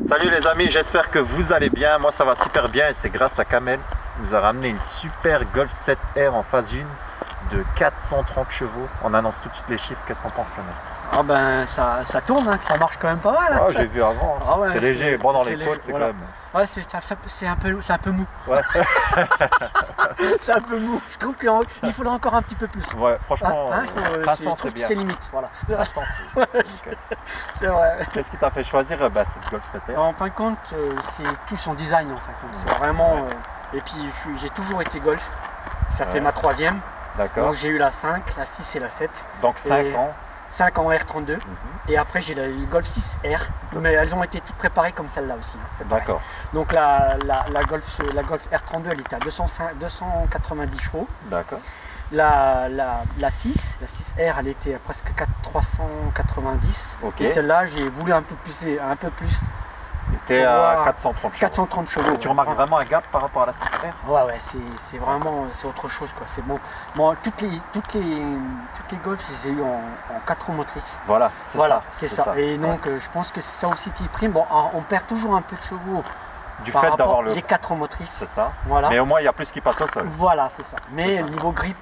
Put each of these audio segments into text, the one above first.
Salut les amis, j'espère que vous allez bien. Moi ça va super bien et c'est grâce à Kamel. Il nous a ramené une super Golf 7R en phase 1 de 430 chevaux. On annonce tout de suite les chiffres. Qu'est-ce qu'on pense, Kamel? Ah ben ça tourne, hein, ça marche quand même pas mal. Hein. Oh, j'ai vu avant, Ah ouais, c'est léger. Bon, dans les léger, côtes c'est voilà. quand même... Ouais, c'est un peu mou. Ouais, C'est un peu mou. Je trouve qu'il faudra encore un petit peu plus. ouais franchement, je 500 trouve c'est que bien. c'est limite. Voilà. 500 c'est nickel. C'est vrai. Qu'est-ce qui t'a fait choisir cette Golf 7R? En fin de compte, c'est tout son design en fin de compte. C'est vraiment. Et puis j'ai toujours été golf. Ça fait ma 3e. D'accord. Donc j'ai eu la 5, la 6 et la 7. Donc 5 Et- ans. 5 en R32. Et après j'ai la Golf 6R. Mais elles ont été toutes préparées comme celle-là aussi. Hein, c'est pareil. D'accord. Donc la Golf R32 elle était à 290 chevaux. D'accord. La 6R elle était à presque 390. Ok. Et celle-là j'ai voulu un peu plus. T'es Pour à voir 430 chevaux. 430 chevaux. Et tu remarques vraiment un gap par rapport à la 6R? Ouais, c'est vraiment c'est autre chose quoi. C'est bon. Moi toutes les Golf je les ai eu en 4 roues motrices. Voilà, c'est ça. Et donc je pense que c'est ça aussi qui prime. Bon, on perd toujours un peu de chevaux du par fait rapport d'avoir le... les 4 roues motrices. C'est ça. Voilà. Mais au moins il y a plus qui passe au sol. Voilà, c'est ça. Mais ça. niveau grip,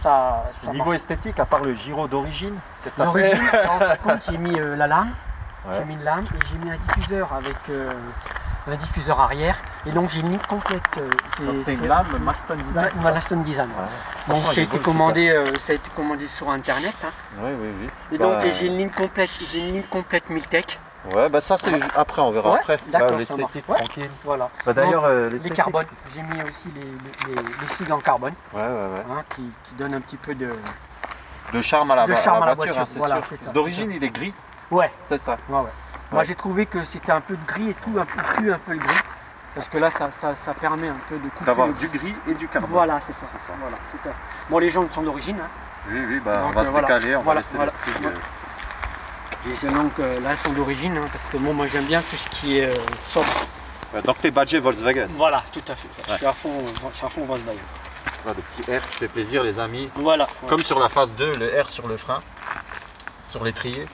ça Niveau marche. esthétique, à part le gyro d'origine, c'est ça. L'origine, en fin de compte, j'ai mis la lame. Ouais. J'ai mis une lame et j'ai mis un diffuseur avec un diffuseur arrière. Et donc j'ai une ligne complète. Donc c'est une lame Maston Design. Une Maston Design. Ouais. Donc Franchement, ça a été commandé sur internet. Hein. Oui. Et donc j'ai une ligne complète Miltech. Ouais, bah ça c'est après, on verra Ouais, après. d'accord, Là, ça l'esthétique, marche. Ouais. tranquille. Voilà. Bah d'ailleurs, Donc, les l'esthétique. carbones. J'ai mis aussi les cils en carbone Ouais. hein, qui donnent un petit peu de. De charme à la, De charme à la voiture, voiture, hein, c'est voilà, sûr. c'est ça. D'origine, il est gris, Ouais. c'est ça. Moi j'ai trouvé que c'était un peu de gris et tout, un peu le gris. Parce que là ça permet un peu de couper. D'avoir du gris et du carbone. Voilà, c'est ça. C'est ça. Voilà, tout à fait. Bon, les jambes sont d'origine. Hein. Oui, bah on Donc, va se voilà. décaler, on Voilà, va laisser voilà. le style. Et donc là, elles sont d'origine, hein, parce que moi j'aime bien tout ce qui est sobre. Donc t'es badgé Volkswagen. Voilà, tout à fait. Je Ouais. suis à fond Volkswagen. Voilà, le petit R qui fait plaisir les amis. Voilà. Comme sur la phase 2, le R sur le frein, sur l'étrier.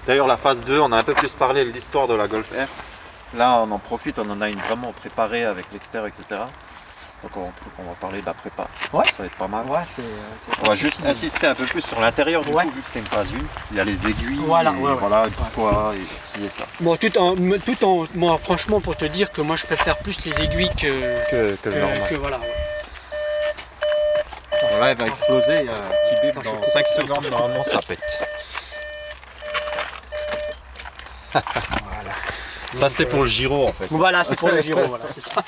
D'ailleurs la phase 2, on a un peu plus parlé de l'histoire de la Golf R. Là on en profite, on en a une vraiment préparée avec l'extérieur, etc. Donc on va parler de la prépa. Ouais. Ça va être pas mal. Ouais, On va juste insister un peu plus sur l'intérieur du coup, vu que c'est une phase 1. Il y a les aiguilles, Voilà, et ouais. voilà, du poids, et ci et ça. Bon, moi franchement pour te dire que moi je préfère plus les aiguilles Que le normal. voilà. Bon, là elle va exploser, il y a un petit bip dans 5 secondes, normalement ça pète. Voilà. Ça c'était pour le gyro en fait. Voilà, c'est pour le gyro, voilà, c'est ça.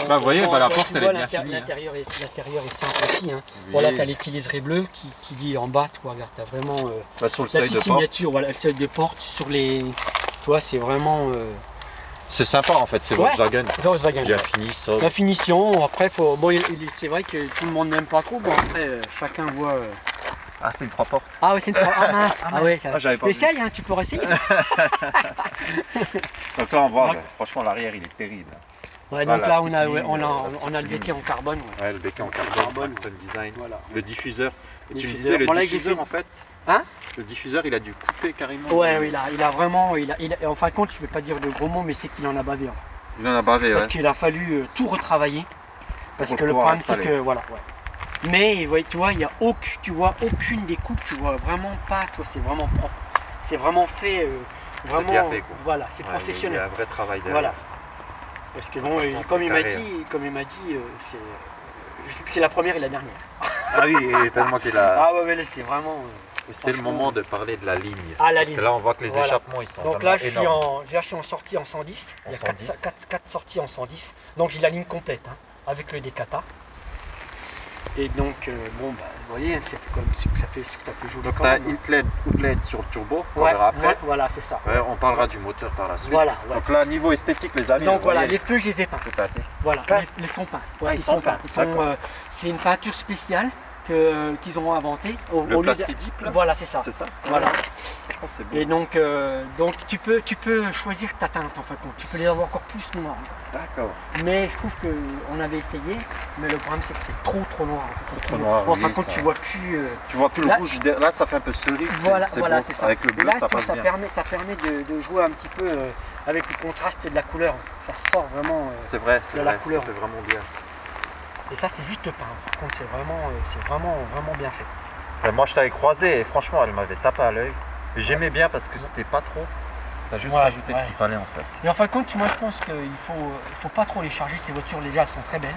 Là vous voyez, Bon, bah, la tu porte elle vois, est bien finie. Hein. L'intérieur est simple aussi. Hein. Oui. Voilà, tu as les liserés bleus qui dit en bas, tu vois, regarde, tu as vraiment Là, sur le la seuil petite de porte. signature, voilà, le seuil de porte sur les. Tu vois, c'est vraiment. C'est sympa en fait, c'est Ouais. Volkswagen. Volkswagen. Bien fini, sobre. La finition, après, c'est vrai que tout le monde n'aime pas trop. Bon, après, chacun voit. Ah c'est une 3 portes. Ah ouais, c'est une fois. Ah mince. Ah ouais, Ah, j'avais pas vu. essaye, hein, tu pourrais essayer. Donc là on voit, Ouais. franchement l'arrière il est terrible. Ouais, Voilà, donc là, la on petite a, ligne, on a le béquet en carbone. Ouais. Ouais, le béquet en carbone, Carbone. Maxton Design. Voilà. Le diffuseur. Et tu me Diffuseur. disais le Bon, là, j'ai diffuseur fait- en fait. Hein? Le diffuseur il a dû couper carrément. Ouais, oui, il a vraiment. En fin de compte, je vais pas dire de gros mots, mais c'est qu'il en a bavé. En fait. Il en a bavé, Parce ouais. qu'il a fallu tout retravailler. Parce Pour que le pouvoir problème, c'est installer. que. Voilà, ouais. Mais tu vois, tu vois aucune des coupes, tu vois vraiment pas. Toi, c'est vraiment propre. C'est vraiment fait. Vraiment, bien fait, quoi. Voilà, c'est Ouais, professionnel. Il y a un vrai travail derrière. Voilà. Parce que bon, Franchement, comme c'est il m'a carré, dit, c'est la première et la dernière. Ah oui, et tellement qu'il a. Ah ouais, mais là, c'est vraiment. C'est le moment de parler de la ligne. Ah, la Parce ligne. que là, on voit que les Voilà. échappements, ils sont Donc vraiment là, je énormes. suis en sortie en 110. En Il y a 110. 4 sorties en 110. Donc j'ai la ligne complète hein, avec le décata. Et donc, bon, bah, vous voyez, ça fait joli. Donc quand tu as même, Outlet sur le turbo, qu'on ouais, verra après. ouais, voilà, c'est ça. Ouais, on parlera du moteur par la suite. Voilà, ouais. Donc là, niveau esthétique, les amis, Donc vous voilà, voyez, les feux, je les ai peints. c'est tâté. Voilà, Peints. les fonds peints. Ah, ils sont peints, d'accord. C'est une peinture spéciale qu'ils ont inventé. Le Plastidip là. Voilà, c'est ça. C'est ça. Voilà. Je pense que c'est beau. Et donc tu peux choisir ta teinte en fin de compte. Tu peux les avoir encore plus noirs. D'accord. Mais je trouve qu'on avait essayé, mais le problème c'est que c'est trop noir. Trop noir. En fin de Oui, compte, ça- tu vois plus. Tu vois plus le Là- rouge. Là, ça fait un peu cerise. Voilà, c'est voilà, beau. c'est ça. Avec le Et bleu, là, ça tu vois, passe bien. ça permet de jouer un petit peu avec le contraste de la couleur. Ça sort vraiment. C'est vrai, c'est de la vrai. couleur. Ça fait vraiment bien. Et ça, c'est juste peint. Par contre, c'est vraiment bien fait. Et moi, je t'avais croisé et franchement, elle m'avait tapé à l'œil. Et j'aimais bien parce que c'était pas trop. T'as juste Ouais, rajouté ce ouais. qu'il fallait en fait. Et en fin de compte, moi, je pense qu'il faut pas trop les charger. Ces voitures, déjà, elles sont très belles.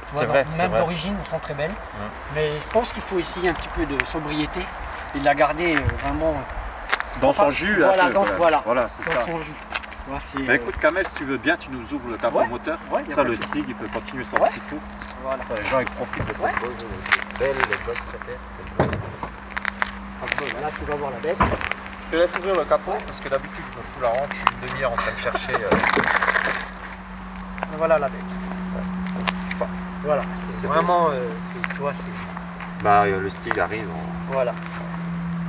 Tu vois, C'est vrai, c'est même vrai. d'origine, elles sont très belles. Mais je pense qu'il faut essayer un petit peu de sobriété et de la garder vraiment Dans Enfin, son jus, voilà, un peu, dans- quand même. voilà. Voilà, c'est dans ça. son jus. Tu vois, c'est, Mais écoute, Kamel, si tu veux bien, tu nous ouvres le capot Ouais. moteur. ouais, y a Ça, pas le de souci. SIG, il peut continuer son Ouais. petit tour. Voilà. Ça, les gens, ils profitent de cette Ouais. belle, les Golf 7R. Là, tu vas voir la bête. Je te laisse ouvrir le capot parce que d'habitude, je me fous la honte. Je suis une demi-heure en train de chercher. Et voilà la bête. Enfin, Voilà. C'est C'est vraiment, tu vois, c'est bah, le STIG arrive, voilà.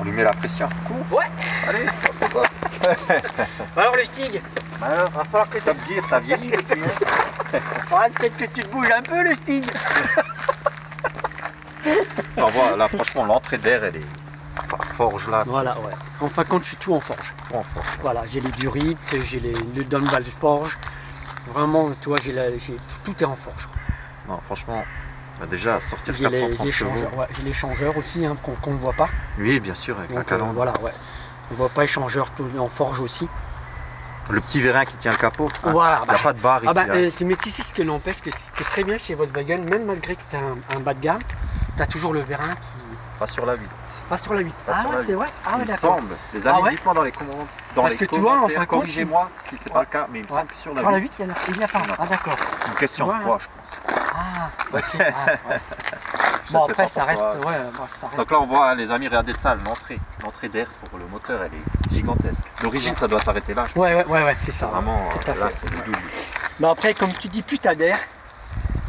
on lui met la pression. Cours. Ouais. Allez, hop, hop. Alors le Stig, Alors, va falloir que Top Gear, t'as vieilli depuis. peut-être que tu te bouges un peu le Stig. On voit, là, franchement, l'entrée d'air, elle est. Enfin, forge là, Voilà, ouais. En fin de compte, je suis tout en forge. c'est trop en forge. Voilà, j'ai les durites, j'ai le Dunval forge. Vraiment, tu vois, tout est en forge. Non, franchement, bah, déjà, sortir J'ai les 430 chevaux. changeurs, ouais, j'ai les changeurs aussi, hein, qu'on ne voit pas. Oui, bien sûr, avec la Donc, calandre. voilà, ouais. On voit pas les changeurs tout en forge aussi. Le petit vérin qui tient le capot. Hein. Voilà. Il n'y a pas de barre ici. hein. Mais tu sais ce que n'empêche, que c'est très bien chez Volkswagen, même malgré que tu as un bas de gamme, tu as toujours le vérin qui Pas sur la 8. passe sur la 8. Pas Ah sur ouais, la c'est 8. vrai. Ah ouais, Il d'accord. semble. Les amis, Ah ouais dites-moi dans les commandes. Dans Parce les que tu vois, en commentaires, fin de compte, corrigez-moi si c'est Ouais. pas le cas, mais il me Ouais. semble que sur la Sur la 8, 8, il n'y a pas. Ah d'accord. c'est une question Tu de vois, poids, je pense. Ah, ok. Ah, ouais. Je Bon sais après pas ça reste, pourquoi. ouais, bon, ça reste. Donc là, on voit, hein, les amis, regardez ça, l'entrée d'air pour le moteur, elle est gigantesque. D'origine, ça doit s'arrêter là. Je pense. Ouais, c'est C'est ça. vraiment, Tout à là, fait. c'est le double. Mais après, comme tu dis, plus tu d'air,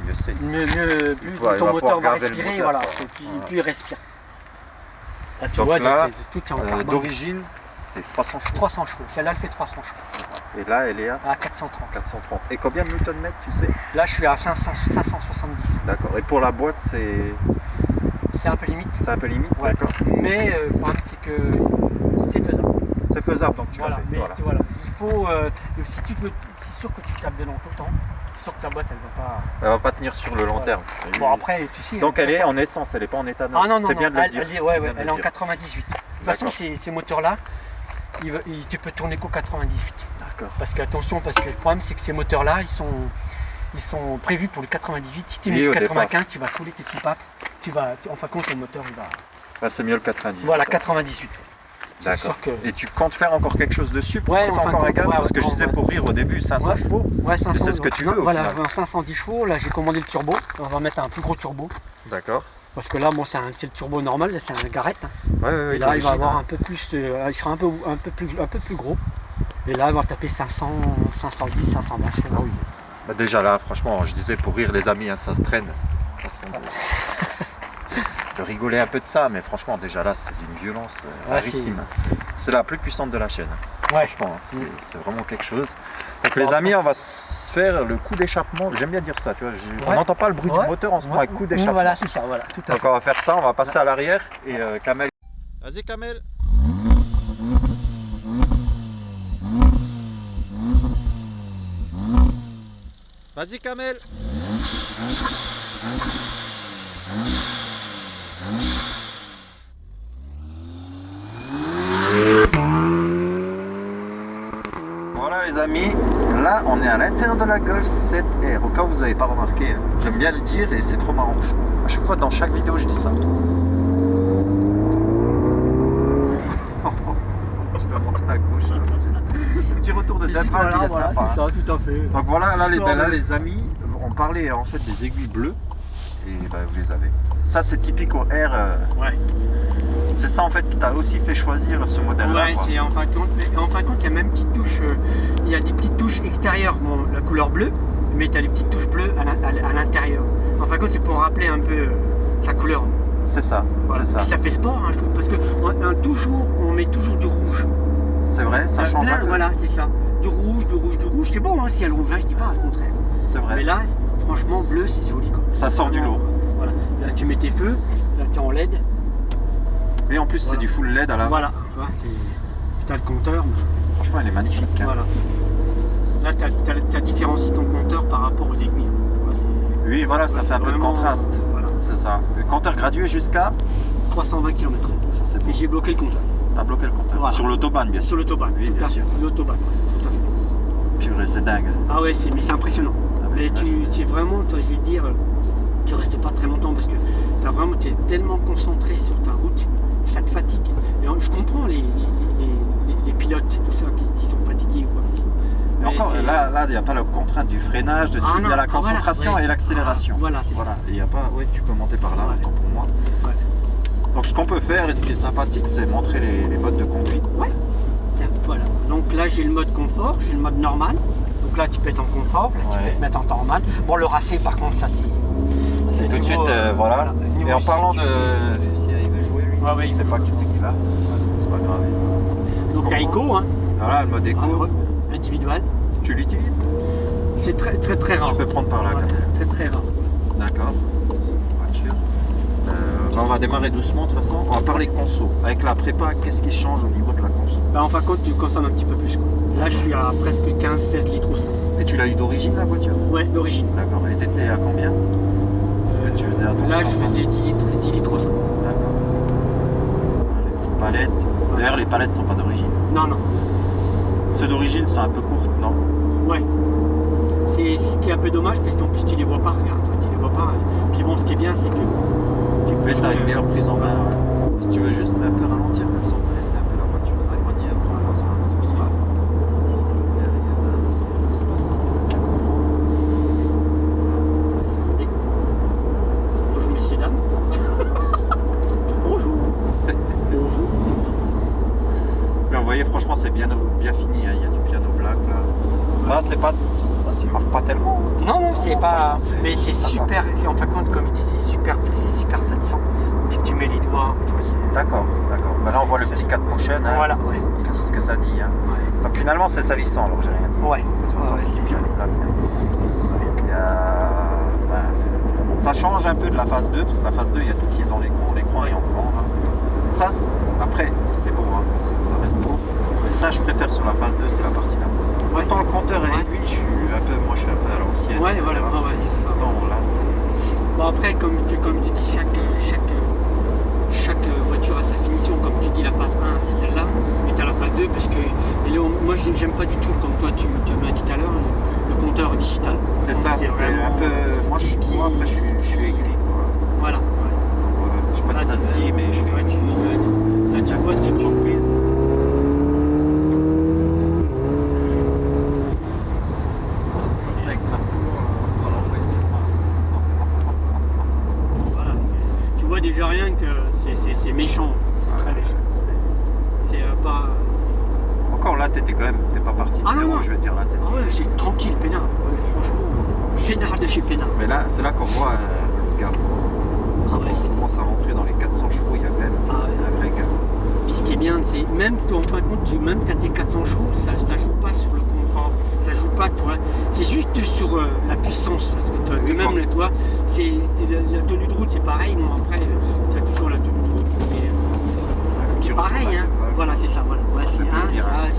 Mieux c'est. plus Il va ton moteur pouvoir va garder le respirer, moteur, voilà. quoi. Et puis, Voilà. plus il respire. Là, tu Donc vois, là, tout est en carbone. D'origine, c'est 300 chevaux. 300 chevaux. Celle-là, elle fait 300 chevaux. Et là, elle est à À 430. 430. Et combien de Newton-mètres, tu sais? Là, je suis à 570. D'accord. Et pour la boîte, c'est C'est un peu limite. un peu limite? Ouais. D'accord. Mais le problème, c'est que c'est faisable. C'est faisable, donc tu Voilà. l'as fait. Mais Voilà. voilà. Il faut. Si tu veux, c'est sûr que tu tapes dedans tout le temps. C'est sûr que ta boîte, elle va pas. Elle va pas tenir sur le long Voilà. terme. Bon, après, tu sais. Donc elle est en essence, elle n'est pas en éthanol. Ah non, non, c'est non. bien de le elle, dire. elle est, ouais, c'est ouais, bien de elle le est en dire. 98. De toute façon, D'accord. ces moteurs-là, tu peux tourner qu'au 98. D'accord. Parce que, attention, parce que le problème, c'est que ces moteurs-là, ils sont prévus pour le 98. Si tu Oui, mets le au 95, tu vas couler tes soupapes. En fin de compte, le moteur, il va. Ah, c'est mieux le 90. Voilà, 98. C'est D'accord. sûr que. Et tu comptes faire encore quelque chose dessus pour Ouais, passer en fin de encore un compte, gamme? ouais, Parce que je ouais, disais ouais. pour rire au début 500 Ouais. chevaux. Ouais, 500. c'est ce que tu veux, au Voilà, final. 510 chevaux. Là, j'ai commandé le turbo. On va mettre un plus gros turbo. D'accord. Parce que là, bon, c'est le turbo normal. Là, c'est un Garrett. Hein. Ouais, Et là, il va d'origine, avoir hein. un peu plus. Il sera un peu plus gros. Et là, il va taper 500, 510, 520 chevaux. Ah oui. Bah, déjà là, franchement, je disais pour rire les amis, hein, ça se traîne. C'est une façon de rigoler un peu de ça, mais franchement, déjà là, c'est une violence Ouais, rarissime. C'est la plus puissante de la chaîne. Ouais. Franchement, Mm. c'est vraiment quelque chose. Donc Bon, les après- amis, on va se faire le coup d'échappement. J'aime bien dire ça, tu vois. On Ouais. n'entend pas le bruit Ouais. du moteur en ce moment avec coup d'échappement. Voilà, c'est ça, voilà, tout à Donc fait. on va faire ça, on va passer à l'arrière et Kamel. Vas-y Kamel. Vas-y Kamel. Voilà les amis, là on est à l'intérieur de la Golf 7R. Au cas où vous n'avez pas remarqué, hein. J'aime bien le dire et c'est trop marrant. À chaque fois dans chaque vidéo je dis ça. Tu peux monter à gauche là, si tu veux. Le petit retour de Dunval, Voilà, il est voilà, sympa. c'est hein. ça, tout à fait. Donc voilà, là les, Histoire là, de- les amis, on parlait en fait des aiguilles bleues et bah, vous les avez. Ça c'est typique au R. Ouais. C'est ça en fait qui t'a aussi fait choisir ce modèle-là. Ouais, quoi. c'est en fin de compte, il y a même petite touche, il y a des petites touches extérieures, bon, la couleur bleue, mais tu as des petites touches bleues à l'intérieur. En fin de compte, c'est pour rappeler un peu sa couleur C'est ça, Voilà. c'est ça. Puis ça fait sport, hein, je trouve, parce que on met toujours du rouge. C'est vrai, ça change un peu. Voilà, c'est ça. Du rouge, du rouge, du rouge. C'est bon, hein, s'il y a le rouge, hein, je dis pas, au contraire. C'est vrai. Mais là, franchement, bleu, c'est joli, quoi. Ça sort du lot. Voilà. Là, tu mets tes feux, là, tu es en LED. Et en plus, c'est Voilà. du full LED à la. Voilà, tu vois, tu as le compteur. Franchement, elle est magnifique. Hein. Voilà. Là, tu as différencié ton compteur par rapport aux aiguilles. Oui, voilà, ça fait un peu de contraste. Voilà. C'est ça. Le compteur gradué jusqu'à 320 km. Ça, c'est bon. Et j'ai bloqué le compteur. T'as bloqué le compteur. Voilà. Sur l'autobahn, bien sûr. Sur l'autobahn. Oui, bien sûr. L'autobahn, tout à fait. Purée, c'est dingue. Ah ouais, mais c'est impressionnant. Ah, Mais tu es vraiment, toi, je vais te dire, tu restes pas très longtemps parce que tu es tellement concentré sur ta route, ça te fatigue. Et je comprends les pilotes, tout ça, qui sont fatigués. Quoi. Mais encore, c'est- là, il n'y a pas la contrainte du freinage, de il y a la concentration voilà, ouais. et l'accélération. Ah, voilà, c'est Voilà. Et il n'y a pas. Oui, tu peux monter par là, Ouais. autant pour moi. Ouais. Donc, ce qu'on peut faire, et ce qui est sympathique, c'est montrer les modes de conduite. Ouais. Tiens, voilà. Donc là, j'ai le mode confort, j'ai le mode normal. Donc là, tu peux être en confort, là, tu Ouais. peux te mettre en temps normal. Bon, le racé, par contre, ça, C'est tout de niveau, suite, voilà. niveau Et en parlant de. ici, Si il veut jouer, lui, Ouais, ouais, il sait pas qui c'est qu'il a. C'est pas grave. donc tu as éco, hein, Voilà, le mode éco. individuel. Tu l'utilises? C'est très, très, très rare. Tu peux prendre par là, Ouais, quand même. très, très rare. D'accord. Voiture. On va démarrer doucement de toute façon. On va parler conso. Avec la prépa, qu'est-ce qui change au niveau de la conso? Bah, en fin de compte, tu consommes un petit peu plus. Quoi. Là, je suis à presque 15-16 litres au 100. Et tu l'as eu d'origine la voiture? Ouais, d'origine. D'accord. Et t'étais à combien? Est-ce que tu faisais attention? Là, je à ça? faisais 10 litres au 100. D'accord. Les petites palettes. D'ailleurs, les palettes sont pas d'origine. Non, non. Ceux d'origine sont un peu courtes, non? Ouais. C'est ce qui est un peu dommage parce qu'en plus tu les vois pas, regarde, toi, tu les vois pas. Puis bon, ce qui est bien, c'est que tu peux Mais t'as une jouer, meilleure prise en main. Ouais. Si tu veux juste un peu ralentir, comme ça, on peut laisser un peu la voiture s'éloigner. Après, on passe un petit peu. Derrière, ça se passe. Attendez. Bonjour messieurs, dames. Bonjour. Bonjour. Là, vous voyez, franchement, c'est bien fini. Hein. Il y a du piano black là. Ça, c'est pas. Ça marque pas tellement. Non, non, c'est pas. franchement, Mais c'est ça super. En fin de compte, comme je dis, c'est super satisfaisant. Puis que tu mets les doigts, tu vois, D'accord, d'accord. Maintenant, on voit le petit 4 motion. Hein. Voilà, ouais. Ils disent ce que ça dit. Hein. Ouais. Donc, finalement, c'est salissant. Alors, j'ai rien dit. Ouais. De toute façon, Ouais, c'est bien. Il y a... ben, ça change un peu de la phase 2, parce que la phase 2, il y a tout qui est dans l'écran. L'écran est en grand. Hein. Ça, après, c'est beau. Hein. Ça reste beau. Mais ça, je préfère sur la phase 2, c'est la partie là. Ouais. Autant le compteur est Ouais. réduit, moi je suis un peu à l'ancienne. Ouais, etc. voilà, ouais, c'est ça. Autant là, c'est. Bon après, comme je te dis, chaque voiture a sa finition. Comme tu dis, la phase 1, c'est celle-là. Et tu as la phase 2 parce que moi, j'aime pas du tout, comme toi, tu m'as dit tout à l'heure, le compteur digital. C'est Donc, ça, c'est vraiment un peu. Moi, c'est ce qui- moi après, je suis aigri. Quoi. Voilà. Donc, voilà. Je sais pas si ça se dit, mais je suis. Ouais, là, tu vois ce que tu surprise. Avec ma peau, on va l'envoyer sur Mars. Voilà, tu vois déjà rien que c'est méchant, très méchant. C'est pas. Encore là, t'es pas parti de Ah non, zéro, non. je veux dire. Là, Ah ouais, c'est tranquille, peinard. Ouais, franchement, peinard de chez peinard. Mais là, c'est là qu'on voit le gars. Ah ouais, c'est. On commence à rentrer dans les 400 chevaux, il y a quand même Ah ouais. un vrai gars. Puis ce qui est bien, c'est même en fin de compte, même tu as tes 400 chevaux, ça joue pas sur le confort, ça joue pas, tu vois. C'est juste sur la puissance, parce que toi, Oui, même quand- toi, la tenue de route, c'est pareil. Bon, après, tu as toujours la tenue de route qui est pareil, hein. Voilà, c'est ça, voilà. Ouais, Ça fait c'est plaisir, hein.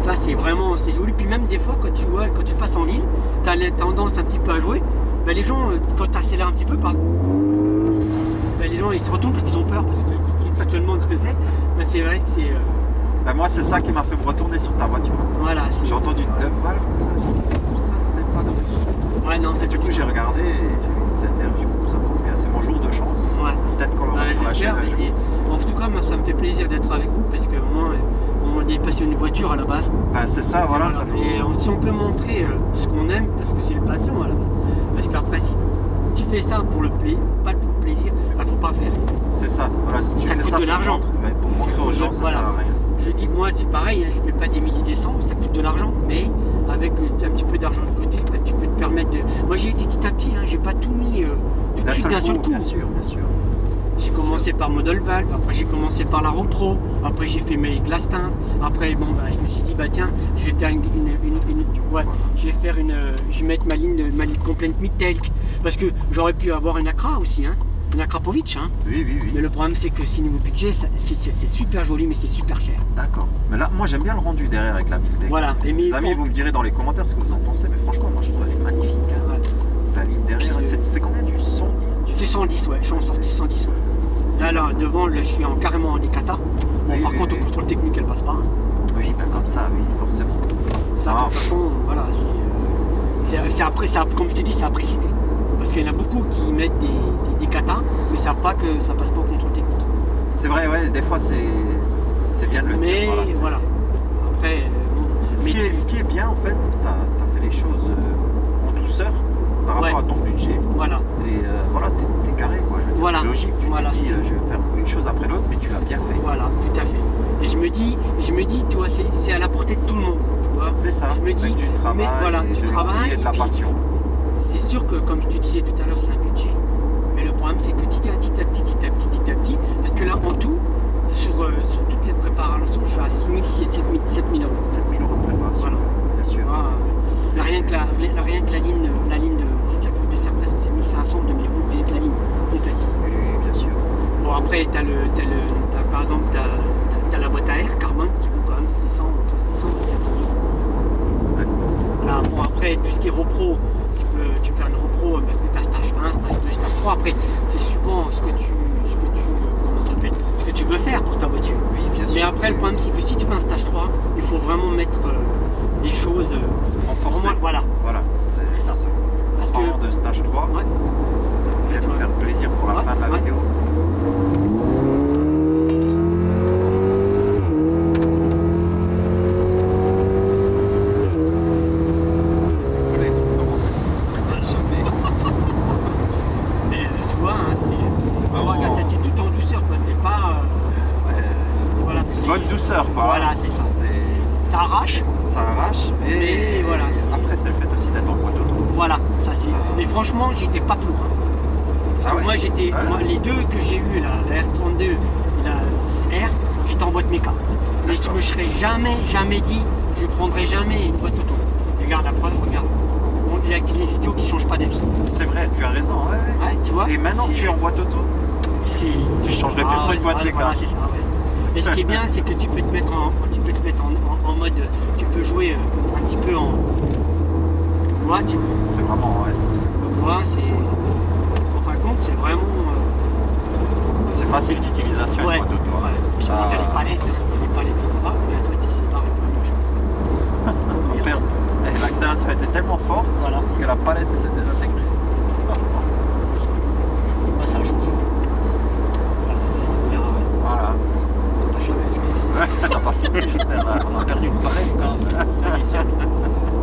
ça, c'est vraiment, c'est joli. Puis même des fois, quand tu passes en ville, tu as tendance un petit peu à jouer. Ben, les gens, quand tu accélères un petit peu, ben, les gens ils se retournent parce qu'ils ont peur, parce que tu te demandes ce que c'est. Ben, c'est vrai que c'est. Ben, moi, c'est ça qui m'a fait me retourner sur ta voiture. Voilà. J'ai entendu 9 valves comme ça. J'ai dit, ça, c'est pas d'origine. Ouais, non, Et c'est du coup, j'ai regardé et j'ai vu une 7R. Du coup, ça tombe bien. C'est mon jour de chance. Ouais. Peut-être qu'on l'aura Ouais, sur la chaîne. j'espère, un mais jour. en tout cas, moi, ça me fait plaisir d'être avec vous parce que moi, on est passionné de voiture à la base. Ben, c'est ça, voilà. Voilà. Ça nous- Et si on peut montrer ce qu'on aime, parce que c'est le passion à la base. Parce qu'après, si tu fais ça pour le plaisir, pas pour le plaisir, ben, faut pas faire. C'est ça. Voilà, si tu Ça fais coûte ça de pour l'argent. montrer- ouais, pour montrer aux gens, ça Voilà. sert à rien. Je dis que moi, c'est pareil, hein, je fais pas des milliers des cents, ça coûte de l'argent, mais avec un petit peu d'argent de côté, ben, tu peux te permettre de. Moi, j'ai été petit à petit, hein, j'ai pas tout mis tout de D'un suite d'un seul coup. bien sûr, bien sûr. J'ai commencé par model valve, après j'ai commencé par la Repro, après j'ai fait mes glaces teintes, après bon bah je me suis dit bah tiens je vais faire je vais mettre ma ligne complète mid-telk parce que j'aurais pu avoir une Acra aussi hein, une Akrapovic hein. Oui. Mais le problème c'est que si niveau budget c'est super joli mais c'est super cher. D'accord. Mais là moi j'aime bien le rendu derrière avec la Miltech. Voilà. Et les amis vous me direz dans les commentaires ce que vous en pensez, mais franchement moi je trouve elle est magnifique. Hein. Ouais. La ligne derrière, c'est combien du 110 C'est 110 ouais, je suis en sortie 110. Ouais. Là devant je suis carrément en Ekata. Bon, par contre au contrôle technique elle passe pas. Hein. Oui, ben comme ça, oui, forcément. Ça, de toute façon, voilà, c'est après, comme je te dis, c'est à préciser. Parce qu'il y en a beaucoup qui mettent des katas, mais savent pas que ça passe pas au contrôle technique. C'est vrai, ouais, des fois c'est bien de le dire. Mais voilà. Après, ce qui est bien, en fait, tu as fait les choses en douceur par rapport à ton budget. Voilà. Et voilà, t'es carré, quoi. Je veux dire, voilà. C'est logique, tu te dis, je vais faire une chose après l'autre, mais tu l'as bien fait. Voilà, tout à fait. Et je me dis, tu vois, c'est à la portée de tout le monde. C'est ça. Je me dis, avec du travail, voilà, du travail et de la passion. C'est sûr que, comme je te disais tout à l'heure, c'est un budget. Mais le problème, c'est que petit à petit, parce que là, en tout, sur toute cette préparation, je suis à 6 000, 7 000 euros. 7 000 euros de préparation, voilà. Bien sûr. Rien que la ligne de chaque fois de sa place, c'est 1500, 2000 euros, rien que la ligne complète. Oui, bien sûr. Bon, après, par exemple, t'as la boîte à air Carbone qui vaut quand même entre 600 et 700 euros. Ouais. Là, bon, après, tout ce qui est repro, tu peux faire une repro parce que tu as stage 1, stage 2, stage 3. Après, c'est suivant ce que tu veux faire pour ta voiture. Oui, bien sûr. Mais après, le problème, c'est que si tu fais un stage 3, il faut vraiment mettre des choses renforcées. Voilà. C'est ça. Parce en parlant de stage 3, ouais. je vais vous faire plaisir pour la fin de la vidéo. Bonne douceur, quoi. Voilà, c'est ça. Ça arrache. Ça arrache, et voilà. Après, c'est le fait aussi d'être en boîte auto. Voilà, ça c'est. Et franchement, j'étais pas pour. Ah ouais. Moi, les deux que j'ai eu, la R32 et la 6R, j'étais en boîte méca. Mais je me serais jamais dit, je prendrais jamais une boîte auto. Regarde la preuve, regarde. Il y a les idiots qui changent pas d'avis. C'est vrai, tu as raison. Ouais, tu vois. Et maintenant que tu es en boîte auto, tu changerais plus pour une boîte méca. Voilà, c'est ça, ouais. Et ce qui est bien, c'est que tu peux te mettre en mode, tu peux jouer un petit peu en. Ouais, c'est vraiment, en fin de compte, c'est vraiment. C'est facile d'utilisation, ouais. Une boîte auto. Ouais. Puis Ça... t'as les palettes. Ah, regarde, c'est pareil, Merde. L'accélération était tellement forte que la palette s'est désintégrée. Ça joue. Voilà. T'as pas fini, j'espère. On a perdu une palette quand même.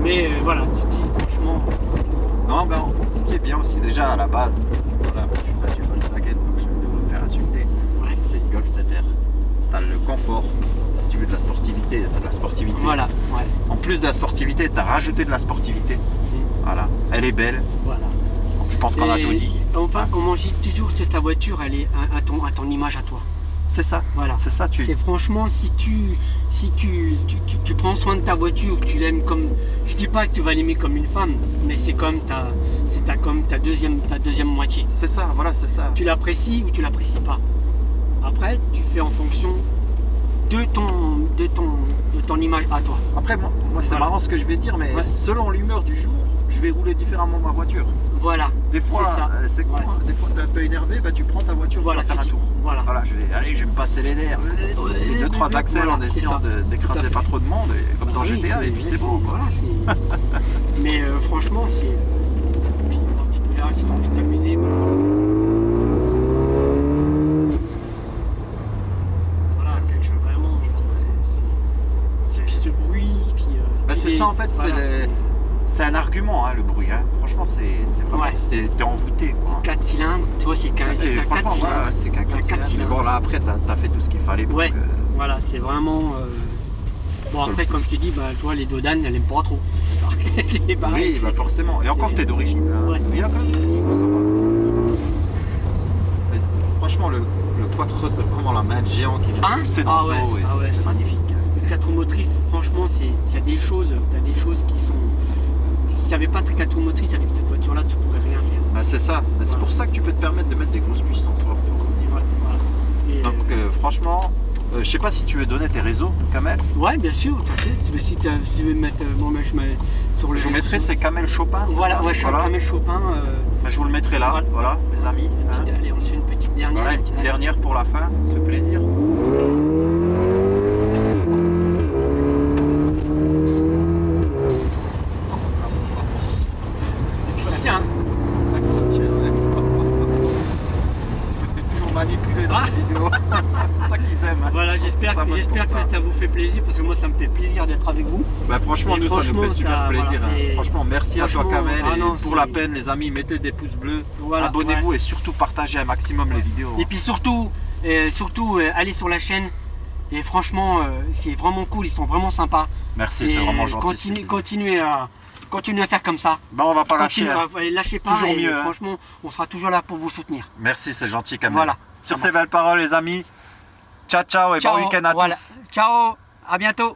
Mais voilà, tu te dis franchement. Non, ben, ce qui est bien aussi déjà à la base, voilà, je suis pas du Volkswagen donc je vais me faire insulter. Ouais. C'est une Golf 7R. T'as le confort, si tu veux de la sportivité, t'as de la sportivité. Voilà, ouais. En plus de la sportivité, t'as rajouté de la sportivité. Voilà, elle est belle. Voilà. Je pense qu'on a tout dit. Enfin, comment je dis toujours que ta voiture, elle est à ton image à toi. C'est ça. Voilà. C'est ça. C'est franchement, si tu prends soin de ta voiture, que tu l'aimes comme, je dis pas que tu vas l'aimer comme une femme, mais c'est comme ta deuxième moitié. C'est ça. Voilà, c'est ça. Tu l'apprécies ou tu l'apprécies pas. Après, tu fais en fonction de ton image à toi. Après, moi c'est marrant ce que je vais dire, mais selon l'humeur du jour, je vais rouler différemment ma voiture. Voilà. Des fois, c'est con, hein. Des fois, t'es un peu énervé, bah, tu prends ta voiture, tu vas faire un tour. Voilà. Je vais me passer les nerfs. Les 2-3 accès en essayant d'écraser pas trop de monde, comme dans GTA, et puis c'est bon. Voilà, mais franchement, c'est. Puis un petit peu là, si t'as envie de t'amuser, ce bruit, puis c'est ça en fait, c'est un argument, hein, le bruit. Hein. Franchement, c'est vraiment. T'es envoûté. 4 cylindres, tu vois, c'est qu'un 4 cylindres. C'est qu'un 4 cylindres. Bon, là, après, t'as fait tout ce qu'il fallait. Ouais, voilà, c'est vraiment. Bon, après, comme je te dis, tu vois, les Dodan, elle aime pas trop. Oui, forcément. Et encore, t'es d'origine. Hein. Ouais. Il y a quand même. Franchement, le quattro, c'est vraiment la main de géant qui vient pousser dans le dos. Et c'est magnifique. Le 4 roues motrices, franchement, il y a des choses qui sont. Si tu n'avais pas de 4 roues motrices avec cette voiture-là, tu pourrais rien faire. Bah, c'est ça. Voilà. C'est pour ça que tu peux te permettre de mettre des grosses puissances. Voilà. Et donc, franchement, je sais pas si tu veux donner tes réseaux, Kamel. Ouais, bien sûr. Si tu veux mettre mon match sur le. Je vous mettrai, c'est Kamel Chopin. Voilà, ouais, Kamel Chopin. Je vous le mettrai là, voilà, les amis. Allez, on se fait une petite dernière. Voilà, une petite dernière pour la fin, ça fait plaisir. Tiens. Ça tient, ouais. Toujours manipulé dans les vidéos. C'est ça qu'ils aiment. Voilà, j'espère que ça vous fait plaisir, parce que moi ça me fait plaisir d'être avec vous. Bah, franchement, nous ça nous fait super plaisir. Voilà, franchement, merci à toi Kamel. Non, pour la peine, les amis, mettez des pouces bleus, voilà, abonnez-vous et surtout partagez un maximum les vidéos. Et puis surtout, allez sur la chaîne. Et franchement, c'est vraiment cool, ils sont vraiment sympas. Merci, c'est vraiment gentil. Continuez à faire comme ça. Bah, on va pas lâcher. Lâchez pas. Toujours mieux. Franchement, on sera toujours là pour vous soutenir. Merci, c'est gentil Kamel. Voilà. Sur ces belles paroles, les amis, ciao ciao et bon week-end à tous. Ciao, à bientôt.